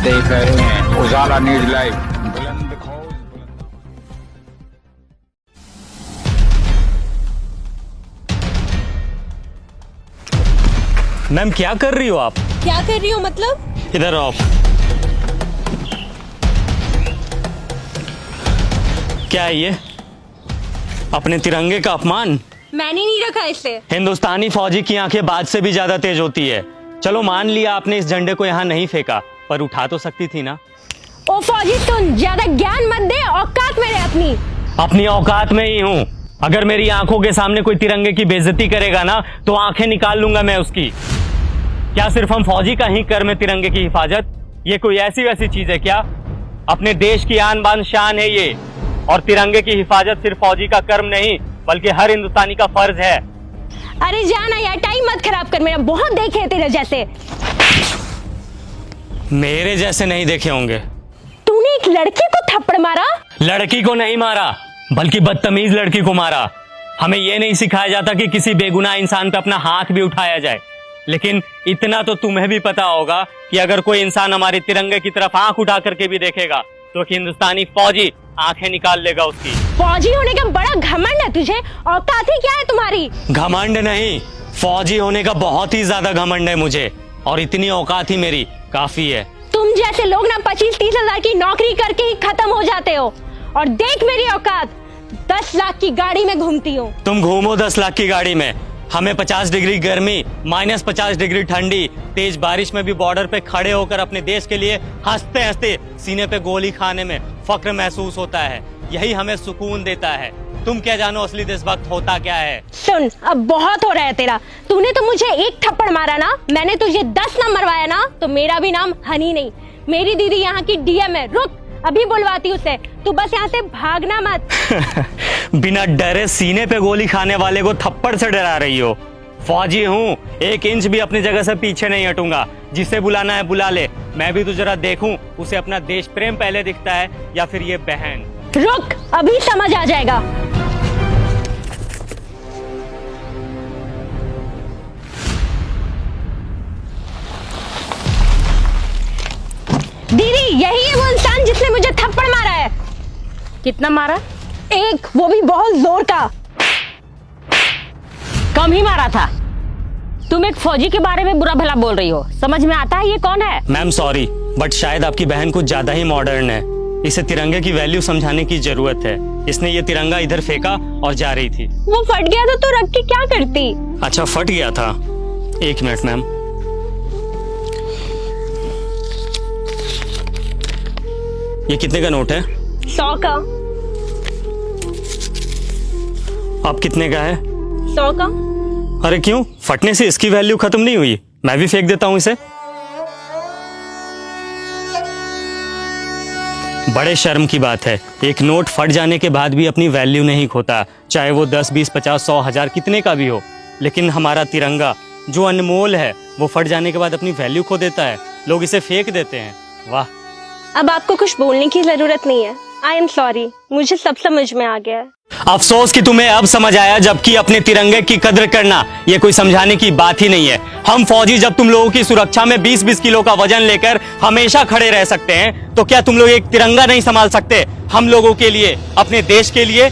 देख रहे हैं उजाला न्यूज लाइव। मैम क्या कर रही हो आप? क्या कर रही हो मतलब? इधर आओ। क्या है ये? अपने तिरंगे का अपमान। मैंने नहीं रखा इसे। हिंदुस्तानी फौजी की आंखें बाज से भी ज्यादा तेज होती है। चलो मान लिया आपने इस झंडे को यहाँ नहीं फेंका, पर उठा तो सकती थी ना। ओ फौजी तुम ज्यादा ज्ञान मत दे, औकात में रहे अपनी औकात में ही हूँ। अगर मेरी आंखों के सामने कोई तिरंगे की बेइज्जती करेगा ना तो आंखें निकाल लूंगा मैं उसकी। क्या सिर्फ हम फौजी का ही कर्म है तिरंगे की हिफाजत? ये कोई ऐसी वैसी चीज है क्या? अपने देश की आन बान शान है ये, और तिरंगे की हिफाजत सिर्फ फौजी का कर्म नहीं बल्कि हर हिंदुस्तानी का फर्ज है। अरे जाना यार, टाइम मत खराब कर मेरा, बहुत देखे हैं तेरे जैसे। मेरे जैसे नहीं देखे होंगे। तूने एक लड़की को थप्पड़ मारा? लड़की को नहीं मारा बल्कि बदतमीज लड़की को मारा। हमें यह नहीं सिखाया जाता कि किसी बेगुनाह इंसान पे अपना हाथ भी उठाया जाए, लेकिन इतना तो तुम्हें भी पता होगा कि अगर कोई इंसान हमारे तिरंगे की तरफ आंख उठा करके भी देखेगा तो हिंदुस्तानी फौजी आंखें निकाल लेगा उसकी। फौजी होने का बड़ा घमंड है तुझे, औकात ही क्या है तुम्हारी? घमंड नहीं, फौजी होने का बहुत ही ज्यादा घमंड है मुझे, और इतनी औकात ही मेरी काफी है। तुम जैसे लोग ना 25-30 हजार की नौकरी करके ही खत्म हो जाते हो, और देख मेरी औकात, 10 लाख की गाड़ी में घूमती हूँ। तुम घूमो 10 लाख की गाड़ी में, हमें 50 डिग्री गर्मी, -50 डिग्री ठंडी, तेज बारिश में भी बॉर्डर पे खड़े होकर अपने देश के लिए हंसते हंसते सीने पे गोली खाने में फक्र महसूस होता है। यही हमें सुकून देता है। तुम क्या जानो असली देशभक्त होता क्या है? सुन, अब बहुत हो रहा है तेरा। तूने तो मुझे एक थप्पड़ मारा ना, मैंने तुझे 10 ना मरवाया ना, तो मेरा भी नाम हनी नहीं। मेरी दीदी यहाँ की डीएम है। रुक, अभी बुलवाती उसे। तू बस यहाँ से भागना मत। बिना डरे सीने पे गोली खाने वाले को थप्पड़ से डरा रही हो? फौजी हूँ, 1 इंच भी अपनी जगह से पीछे नहीं हटूंगा। जिसे बुलाना है बुला ले, मैं भी तो जरा देखूं उसे अपना देश प्रेम पहले दिखता है या फिर ये बहन। रुक, अभी समझ आ जाएगा। दीदी, यही है वो इंसान जिसने मुझे थप्पड़ मारा है। कितना मारा? 1, वो भी बहुत जोर का। कम ही मारा था। तुम एक फौजी के बारे में बुरा भला बोल रही हो, समझ में आता है ये कौन है? मैम सॉरी, बट शायद आपकी बहन कुछ ज्यादा ही मॉडर्न है। इसे तिरंगे की वैल्यू समझाने की जरूरत है। इसने ये तिरंगा इधर फेंका और जा रही थी। वो फट गया तो तू रख के क्या करती? अच्छा, फट गया था। 1 मिनट मैम। ये कितने का नोट है? 100 का। अब कितने का है? 100 का। अरे क्यों, फटने से इसकी वैल्यू खत्म नहीं हुई? मैं भी फेंक देता हूं इसे। बड़े शर्म की बात है, एक नोट फट जाने के बाद भी अपनी वैल्यू नहीं खोता, चाहे वो 10, 20, 50, 100, 1000 कितने का भी हो। लेकिन हमारा तिरंगा जो अनमोल है वो फट जाने के बाद अपनी वैल्यू खो देता है। लोग इसे फेंक देते हैं। वाह। अब आपको कुछ बोलने की जरूरत नहीं है। आई एम सॉरी, मुझे सब समझ में आ गया है। अफसोस कि तुम्हें अब समझ आया, जबकि अपने तिरंगे की कद्र करना ये कोई समझाने की बात ही नहीं है। हम फौजी जब तुम लोगों की सुरक्षा में 20-20 किलो का वजन लेकर हमेशा खड़े रह सकते हैं, तो क्या तुम लोग एक तिरंगा नहीं संभाल सकते हम लोगों के लिए, अपने देश के लिए?